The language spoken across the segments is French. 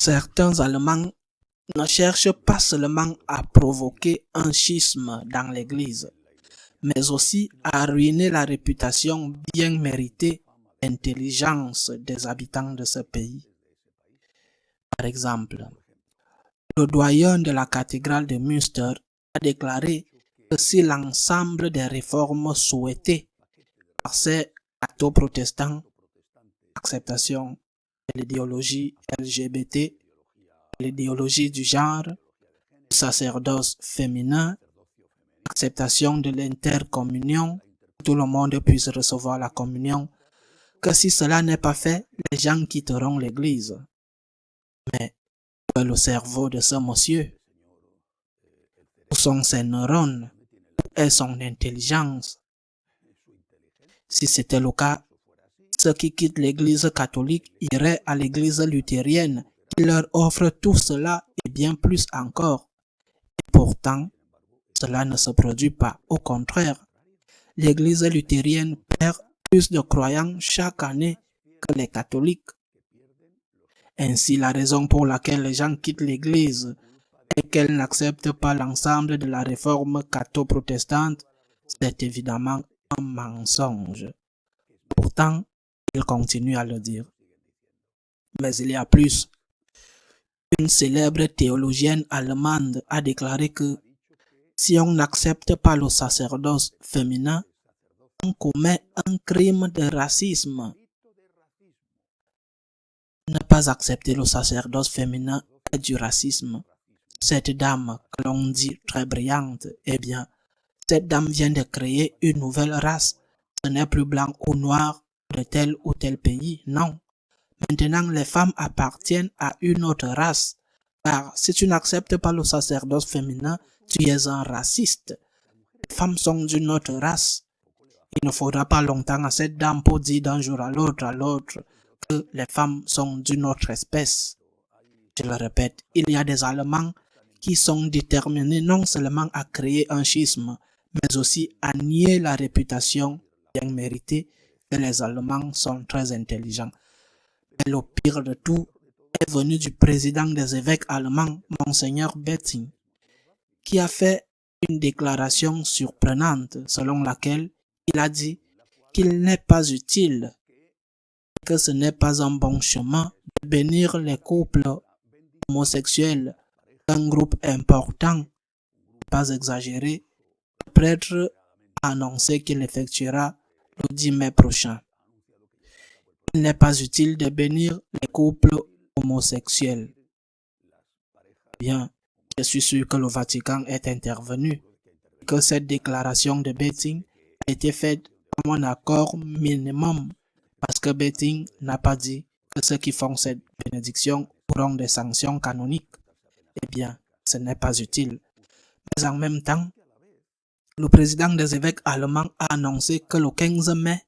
Certains Allemands ne cherchent pas seulement à provoquer un schisme dans l'Église, mais aussi à ruiner la réputation bien méritée d'intelligence des habitants de ce pays. Par exemple, le doyen de la cathédrale de Münster a déclaré que si l'ensemble des réformes souhaitées par ces catho-protestants, acceptation de l'idéologie LGBT, l'idéologie du genre, le sacerdoce féminin, acceptation de l'intercommunion, tout le monde puisse recevoir la communion, que si cela n'est pas fait, les gens quitteront l'église. Mais où est le cerveau de ce monsieur? Où sont ses neurones? Où est son intelligence? Si c'était le cas, ceux qui quittent l'église catholique iraient à l'église luthérienne qui leur offre tout cela et bien plus encore. Et pourtant, cela ne se produit pas. Au contraire, l'église luthérienne perd plus de croyants chaque année que les catholiques. Ainsi, la raison pour laquelle les gens quittent l'église est qu'elle n'accepte pas l'ensemble de la réforme catho-protestante, c'est évidemment un mensonge. Pourtant, il continue à le dire. Mais il y a plus. Une célèbre théologienne allemande a déclaré que si on n'accepte pas le sacerdoce féminin, on commet un crime de racisme. Ne pas accepter le sacerdoce féminin est du racisme. Cette dame que l'on dit très brillante, eh bien, cette dame vient de créer une nouvelle race. Ce n'est plus blanc ou noir de tel ou tel pays, non. Maintenant, les femmes appartiennent à une autre race. Car si tu n'acceptes pas le sacerdoce féminin, tu es un raciste. Les femmes sont d'une autre race. Il ne faudra pas longtemps à cette dame pour dire d'un jour à l'autre, que les femmes sont d'une autre espèce. Je le répète, il y a des Allemands qui sont déterminés non seulement à créer un schisme, mais aussi à nier la réputation bien méritée que les Allemands sont très intelligents. Mais le pire de tout est venu du président des évêques allemands, Monseigneur Betting, qui a fait une déclaration surprenante selon laquelle il a dit qu'il n'est pas utile, que ce n'est pas un bon chemin de bénir les couples homosexuels d'un groupe important, pas exagéré. Le prêtre a annoncé qu'il effectuera le 10 mai prochain. Il n'est pas utile de bénir les couples homosexuels. Bien, je suis sûr que le Vatican est intervenu, que cette déclaration de Betting a été faite comme un accord minimum, parce que Betting n'a pas dit que ceux qui font cette bénédiction auront des sanctions canoniques. Eh bien, ce n'est pas utile. Mais en même temps, le président des évêques allemands a annoncé que le 15 mai,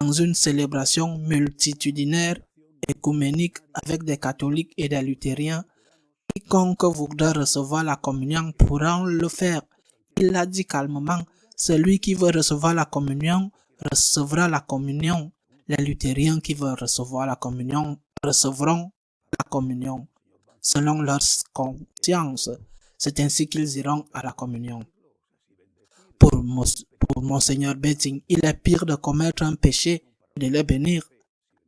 dans une célébration multitudinaire, écuménique avec des catholiques et des luthériens, quiconque voudra recevoir la communion pourra le faire. Il l'a dit calmement, celui qui veut recevoir la communion recevra la communion. Les luthériens qui veulent recevoir la communion recevront la communion selon leur conscience. C'est ainsi qu'ils iront à la communion. Pour Monseigneur Betting, il est pire de commettre un péché que de le bénir.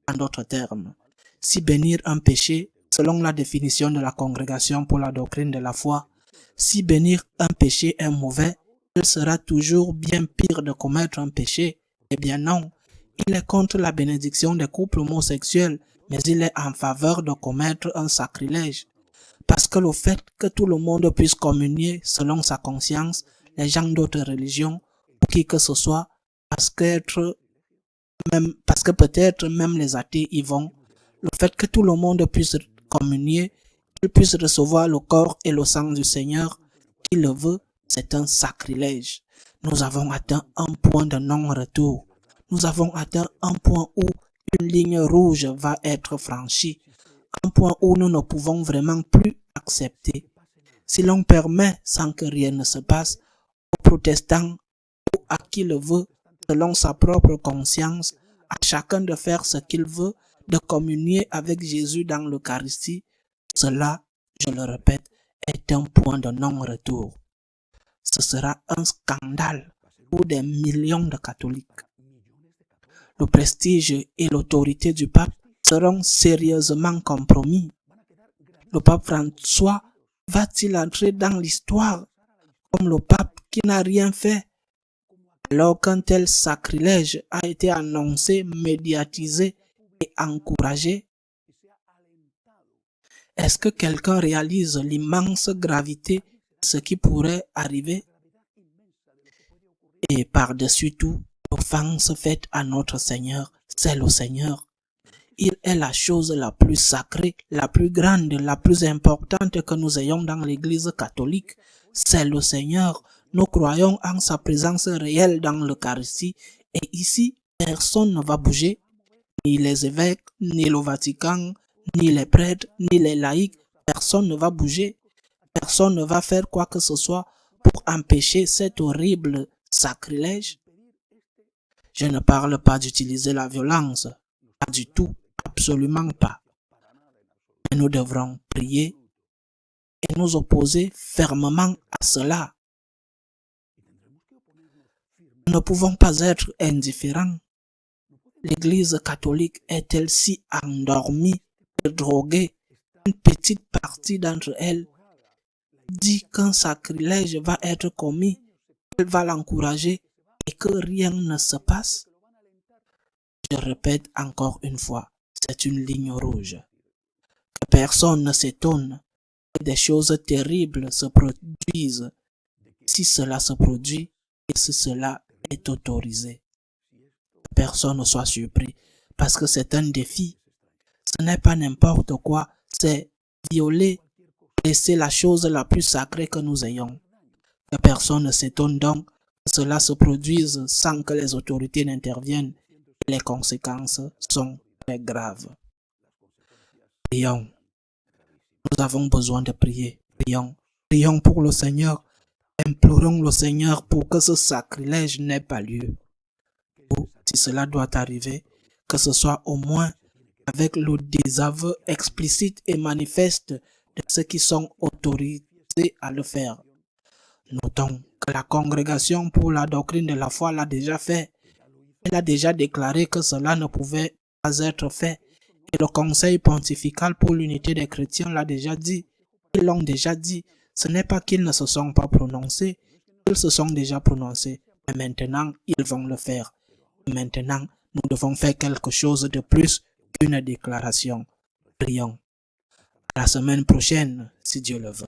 En d'autres termes, si bénir un péché, selon la définition de la Congrégation pour la doctrine de la foi, si bénir un péché est mauvais, il sera toujours bien pire de commettre un péché. Eh bien non, il est contre la bénédiction des couples homosexuels, mais il est en faveur de commettre un sacrilège. Parce que le fait que tout le monde puisse communier selon sa conscience, les gens d'autres religions, ou qui que ce soit, parce que peut-être même les athées y vont, le fait que tout le monde puisse communier, qu'il puisse recevoir le corps et le sang du Seigneur, qui le veut, c'est un sacrilège. Nous avons atteint un point de non-retour. Nous avons atteint un point où une ligne rouge va être franchie. Un point où nous ne pouvons vraiment plus accepter. Si l'on permet, sans que rien ne se passe, aux protestants ou à qui le veut, selon sa propre conscience, à chacun de faire ce qu'il veut, de communier avec Jésus dans l'Eucharistie, Cela, je le répète, est un point de non-retour. Ce sera un scandale pour des millions de catholiques. Le prestige et l'autorité du pape seront sérieusement compromis. Le pape François va-t-il entrer dans l'histoire comme le pape qui n'a rien fait alors qu'un tel sacrilège a été annoncé, médiatisé et encouragé? Est-ce que quelqu'un réalise l'immense gravité de ce qui pourrait arriver? Et par-dessus tout, l'offense faite à notre Seigneur, c'est le Seigneur. Il est la chose la plus sacrée, la plus grande, la plus importante que nous ayons dans l'Église catholique. C'est le Seigneur. Nous croyons en sa présence réelle dans l'Eucharistie. Et ici, personne ne va bouger. Ni les évêques, ni le Vatican, ni les prêtres, ni les laïcs. Personne ne va bouger. Personne ne va faire quoi que ce soit pour empêcher cet horrible sacrilège. Je ne parle pas d'utiliser la violence. Pas du tout. Absolument pas. Mais nous devrons prier et nous opposer fermement à cela. Nous ne pouvons pas être indifférents. L'Église catholique est-elle si endormie et droguée? Une petite partie d'entre elles dit qu'un sacrilège va être commis, elle va l'encourager et que rien ne se passe. Je répète encore une fois, c'est une ligne rouge. Que personne ne s'étonne que des choses terribles se produisent si cela se produit et si cela est autorisé. Que personne ne soit surpris parce que c'est un défi. Ce n'est pas n'importe quoi, c'est violer, laisser la chose la plus sacrée que nous ayons. Que personne ne s'étonne donc que cela se produise sans que les autorités n'interviennent. Les conséquences sont très graves. Prions. Nous avons besoin de prier. Prions. Prions pour le Seigneur. Implorons le Seigneur pour que ce sacrilège n'ait pas lieu. Ou, si cela doit arriver, que ce soit au moins avec le désaveu explicite et manifeste de ceux qui sont autorisés à le faire. Notons que la Congrégation pour la doctrine de la foi l'a déjà fait. Elle a déjà déclaré que cela ne pouvait pas être fait. Et le Conseil pontifical pour l'unité des chrétiens l'a déjà dit. Ils l'ont déjà dit. Ce n'est pas qu'ils ne se sont pas prononcés. Ils se sont déjà prononcés. Mais maintenant, ils vont le faire. Et maintenant, nous devons faire quelque chose de plus qu'une déclaration. Prions. À la semaine prochaine, si Dieu le veut.